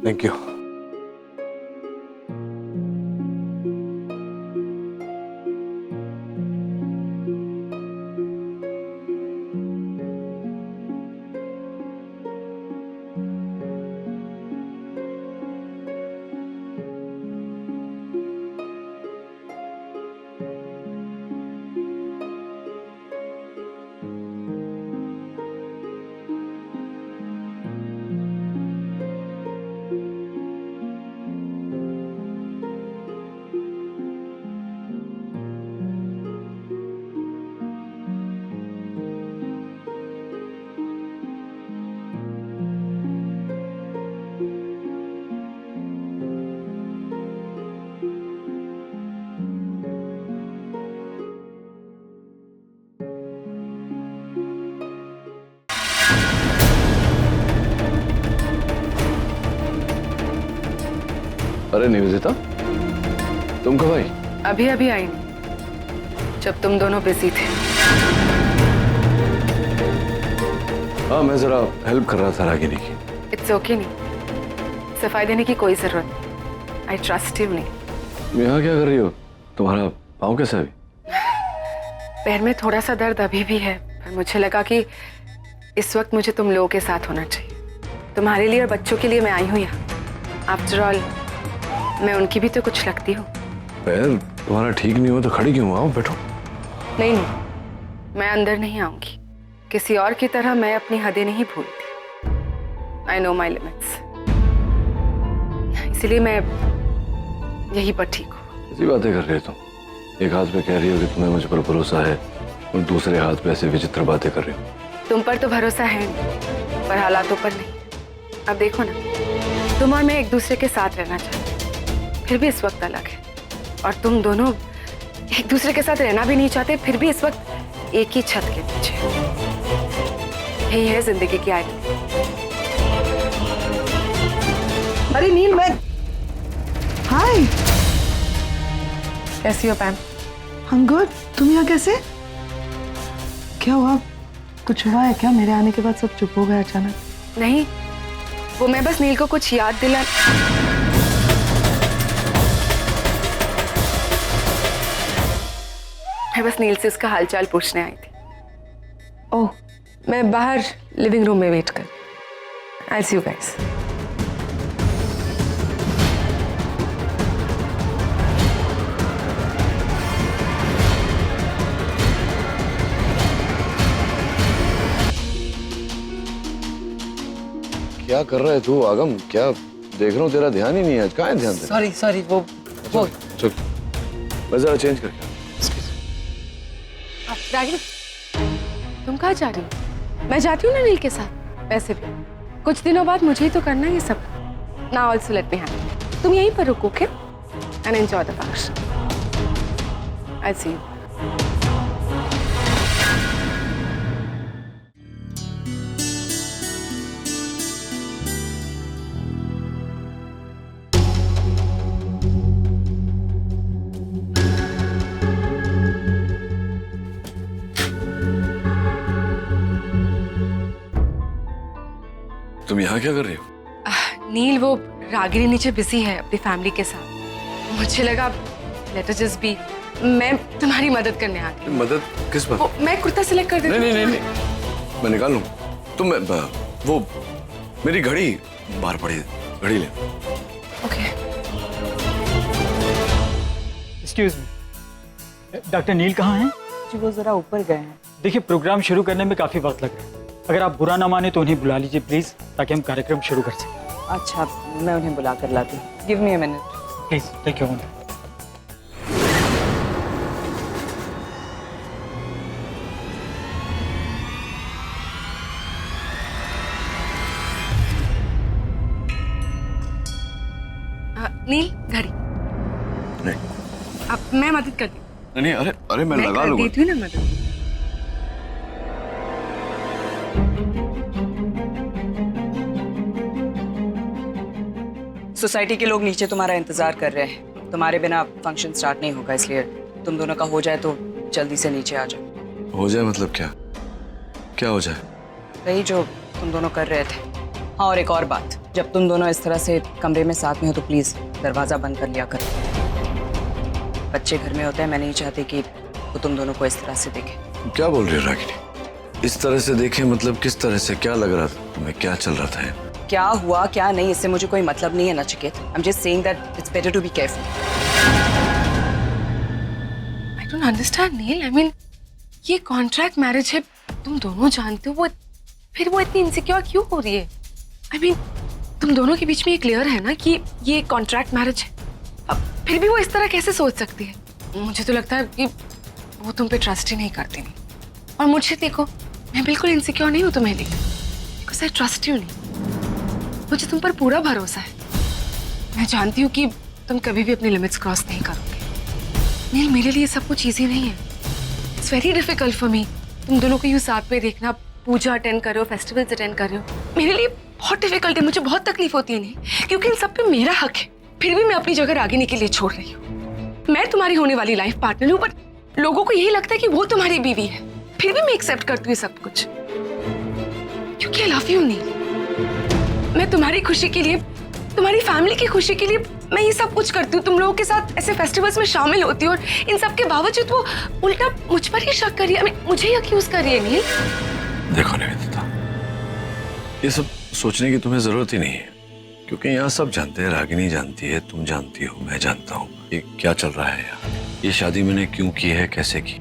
Thank you. अरे निवेदिता, तुम कब आई? अभी अभी आई नहीं, जब तुम दोनों बिजी थे। हाँ, मैं जरा हेल्प कर रहा था रागिनी की। इट्स ओके नहीं, सफाई देने की कोई जरूरत नहीं। आई ट्रस्ट यू नहीं। तुम यहाँ क्या कर रही हो? तुम्हारा पाँव कैसा है अभी? पैर में थोड़ा सा दर्द अभी भी है, पर मुझे लगा कि इस वक्त मुझे तुम लोगों के साथ होना चाहिए। तुम्हारे लिए और बच्चों के लिए मैं आई हूँ यहाँ। आफ्टर ऑल मैं उनकी भी तो कुछ लगती हूँ। पैर तुम्हारा ठीक नहीं हो तो खड़ी क्यों? आओ बैठो। नहीं नहीं, मैं अंदर नहीं आऊंगी। किसी और की तरह मैं अपनी हदें नहीं भूलती। आई नो माई लिमिट्स, इसलिए मैं यहीं पर ठीक हूँ। ऐसी बातें कर रहे हो तुम। एक हाथ पे कह रही हो कि तुम्हें मुझ पर भरोसा है और दूसरे हाथ पे ऐसे विचित्र बातें कर रही हो। तुम पर तो भरोसा है, पर हालातों पर नहीं। अब देखो ना, तुम और मैं एक दूसरे के साथ रहना चाहते, फिर भी इस वक्त अलग है। और तुम दोनों एक दूसरे के साथ रहना भी नहीं चाहते, फिर भी इस वक्त एक ही छत के नीचे। यही है जिंदगी की आयत। अरे नील, मैं हाय, कैसी हो पैम? I'm good। तुम यहाँ कैसे? क्या हुआ? कुछ हुआ है क्या? मेरे आने के बाद सब चुप हो गए अचानक। नहीं, वो मैं बस नील को कुछ याद दिला। मैं बस नील से उसका हालचाल पूछने आई थी। ओह, मैं बाहर लिविंग रूम में वेट कर। आई सी यू गाइस। क्या कर रहा है तू आगम? क्या देख रहा हूँ, तेरा ध्यान ही नहीं है आज। कहाँ है ध्यान तेरा? सॉरी वो चल, मैं जरा चेंज करके। रागिनी, तुम कहाँ जा रही हो? मैं जाती हूँ ना नील के साथ। वैसे भी कुछ दिनों बाद मुझे ही तो करना है ये सब। Now also let me have. तुम यहीं पर रुको, okay? And enjoy the function. I see you. तुम यहाँ क्या कर रही हो? नील, वो रागिनी नीचे बिजी है अपनी फैमिली के साथ। मुझे लगा लेट अस जस्ट बी। मैं तुम्हारी मदद करने आ गई। मदद किस बात? मैं कुर्ता सिलेक्ट कर देती हूँ। नहीं, मैं निकाल लूँ। तुम वो मेरी घड़ी बाहर पड़ी है, घड़ी ले। ओके। एक्सक्यूज मी, डॉक्टर नील कहाँ हैं? जी वो जरा ऊपर गए हैं। देखिए, प्रोग्राम शुरू करने में काफी वक्त लग रहा है। अगर आप बुरा ना माने तो उन्हें बुला लीजिए प्लीज, ताकि हम कार्यक्रम शुरू कर सकें। अच्छा, मैं उन्हें बुला कर लाती हूँ। Give me a minute. Please take your kneel, घड़ी। नहीं अब मैं मदद करती हूँ। नहीं, अरे मैं लगा कर लूंगा। देती हूँ ना मदद। सोसाइटी के लोग नीचे तुम्हारा इंतजार कर रहे हैं। तुम्हारे बिना फंक्शन स्टार्ट नहीं होगा, इसलिए तुम दोनों का हो जाए तो जल्दी से नीचे आ जाओ। हो जाए मतलब क्या? क्या हो जाए? वही जो तुम दोनों कर रहे थे। हाँ, और एक और बात, जब तुम दोनों इस तरह से कमरे में साथ में हो तो प्लीज दरवाजा बंद कर लिया करो। बच्चे घर में होते हैं, मैं नहीं चाहती कि वो तुम दोनों को इस तरह से देखे। क्या बोल रही हो रागिनी? इस तरह से देखे मतलब किस तरह से? क्या लग रहा था तुम्हें? क्या चल रहा था? क्या हुआ क्या नहीं इससे मुझे कोई मतलब नहीं है Nachiket. I am just saying that it's better to be careful. I don't understand Neel. I mean ये कॉन्ट्रैक्ट मैरिज है, तुम दोनों जानते हो, वो फिर वो इतनी इनसिक्योर क्यों हो रही है? आई मीन तुम दोनों के बीच में ये क्लियर है ना कि ये कॉन्ट्रैक्ट मैरिज है, अब फिर भी वो इस तरह कैसे सोच सकती है? मुझे तो लगता है कि वो तुम पे ट्रस्ट ही नहीं करती। नहीं, और मुझे देखो, मैं बिल्कुल इनसिक्योर नहीं हूँ तुम्हें लिए, बिकॉज आई ट्रस्ट यू नहीं। मुझे तुम पर पूरा भरोसा है। मैं जानती हूँ कि तुम कभी भी अपनी लिमिट्स क्रॉस नहीं करोगे। नील, मेरे लिए सब कुछ ईजी नहीं है। It's very difficult for me. तुम दोनों को यूँ साथ में देखना, पूजा अटेंड कर रहे हो, फेस्टिवल्स अटेंड कर रहे हो, मेरे लिए बहुत डिफिकल्ट है। मुझे बहुत तकलीफ होती है नहीं, क्योंकि इन सब पे मेरा हक है। फिर भी मैं अपनी जगह रागिनी के लिए छोड़ रही हूँ। मैं तुम्हारी होने वाली लाइफ पार्टनर हूँ, बट लोगों को यही लगता है कि वो तुम्हारी बीवी है। फिर भी मैं एक्सेप्ट करती हूँ सब कुछ, क्योंकि आई लव यू नील। मैं तुम्हारी खुशी के लिए, तुम्हारी फैमिली की खुशी के लिए मैं ये सब कुछ करती हूँ। तुम लोगों के साथ ऐसे फेस्टिवल्स में शामिल होती हूँ, और इन सब के बावजूद वो उल्टा मुझ पर ही शक कर रही है, मुझे अक्यूज कर रही है। नील देखो निवेदिता, ये सब सोचने की तुम्हें जरूरत ही नहीं है, क्योंकि यहाँ सब जानते हैं। रागिनी जानती है, तुम जानती हो, मैं जानता हूँ ये क्या चल रहा है यहाँ। ये शादी मैंने क्यों की है, कैसे की,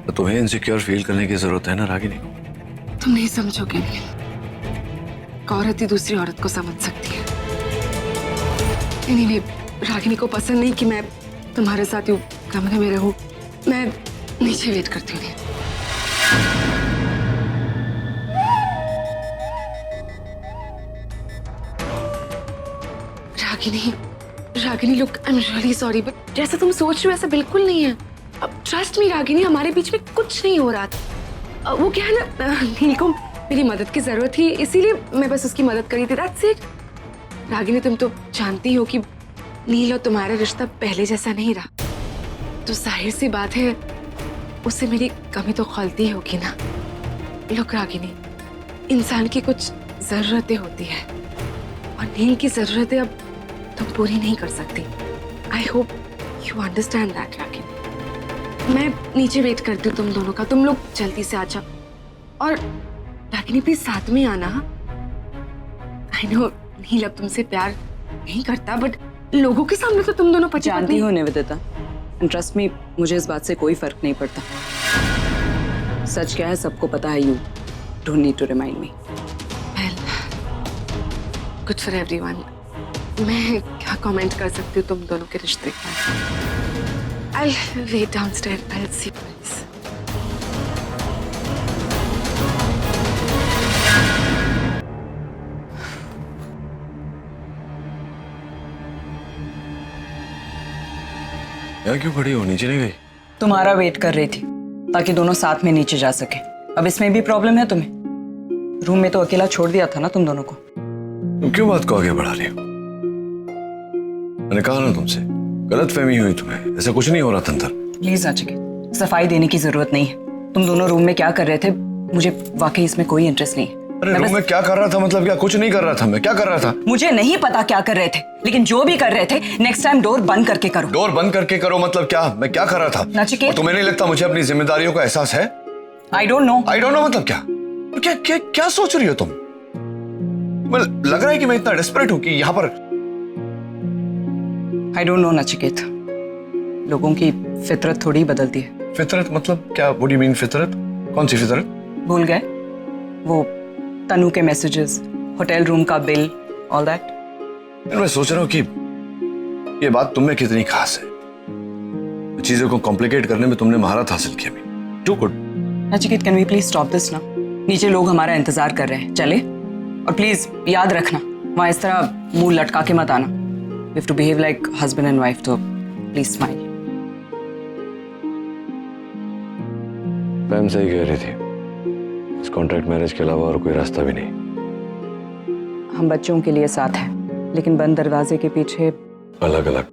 तो तुम्हें इनसिक्योर फील करने की जरूरत है ना रागिनी को। तुम नहीं समझोगे नील। एक औरत ही दूसरी औरत को समझ सकती है। नहीं, रागिनी को पसंद नहीं कि मैं तुम्हारे साथ यूं कमरे में रहूं। मैं नीचे वेट करती हूँ। Ragini look, I am really sorry, but जैसा तुम सोच रहे हो ऐसा बिल्कुल नहीं है। अब ट्रस्ट मी रागिनी, हमारे बीच में कुछ नहीं हो रहा था। वो क्या है ना, नील को मेरी मदद की जरूरत थी, इसीलिए मैं बस उसकी मदद करी थी, दैट्स इट। रागिनी, तुम तो जानती हो कि नील और तुम्हारा रिश्ता पहले जैसा नहीं रहा, तो जाहिर सी बात है उससे मेरी कमी तो खलती होगी ना। लुक रागिनी, इंसान की कुछ जरूरतें होती है, और नील की जरूरतें अब तुम पूरी नहीं कर सकती। I hope you understand that Ragini. मैं नीचे वेट करती हूँ तुम दोनों का, तुम लोग जल्दी से आ जाओ। और रागिनी प्लीज साथ में आना। आई नो नील अब तुमसे प्यार नहीं करता, बट लोगों के सामने तो तुम दोनों पति जानती पत्नी हूँ निवेदिता, ट्रस्ट मी, मुझे इस बात से कोई फर्क नहीं पड़ता। सच क्या है सबको पता है, you don't need to remind me. Good for everyone. मैं क्या कमेंट कर सकती हूँ तुम दोनों के रिश्ते पर? I wait downstair, I will see please. यहाँ क्यों खड़ी हो? नीचे नहीं गई? तुम्हारा वेट कर रही थी ताकि दोनों साथ में नीचे जा सके। अब इसमें भी प्रॉब्लम है तुम्हें? रूम में तो अकेला छोड़ दिया था ना तुम दोनों को। तुम क्यों बात को आगे बढ़ा रही हो? मैंने कहा ना तुमसे, गलत फहमी हुई तुम्हें, ऐसा कुछ नहीं हो रहा था अंदर। प्लीज नचिकेत, सफाई देने की जरूरत नहीं है। तुम दोनों रूम में क्या कर रहे थे, मुझे वाकई इसमें कोई इंटरेस्ट नहीं है। अरे रूम में क्या कर रहा था मतलब? क्या कुछ नहीं कर रहा था मैं? क्या कर रहा था? मुझे नहीं पता क्या कर रहे थे, लेकिन जो भी कर रहे थे नेक्स्ट टाइम डोर बंद करके करो। डोर बंद करके करो मतलब क्या? मैं क्या कर रहा था? नचिकेत, और तुम्हें नहीं लगता मुझे अपनी जिम्मेदारियों का एहसास है? I don't know. I don't know मतलब क्या? क्या क्या क्या सोच रही हो तुम? लग रहा है कि मैं इतना डेस्परेट हूं कि यहाँ पर। आई डोंट नो नचिकेत, लोगों की फितरत थोड़ी बदलती है। फितरत मतलब क्या? व्हाट डू यू मीन फितरत? कौन सी फितरत? भूल गए वो तनु के मैसेजेस, होटल रूम का बिल, ऑल दैट। मैं सोच रहा हूँ कि ये बात तुम में कितनी खास है। चीजों को कॉम्प्लिकेट करने में तुमने महारत हासिल की अभी। Too good. Nachiket, can we please stop this ना? नीचे लोग हमारा इंतजार कर रहे हैं, चले? और प्लीज याद रखना, वहां इस तरह मुंह लटका के मत आना। We have to behave like husband and wife, तो प्लीज स्माइल। मैम सही कह रही थी, इस कॉन्ट्रैक्ट मैरिज के अलावा और कोई रास्ता भी नहीं। हम बच्चों के लिए साथ हैं, लेकिन बंद दरवाजे के पीछे अलग अलग।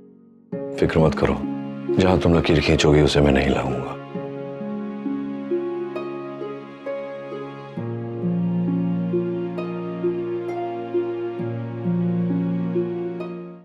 फिक्र मत करो, जहां तुम लकीर खींचोगी उसे मैं नहीं लाऊंगा।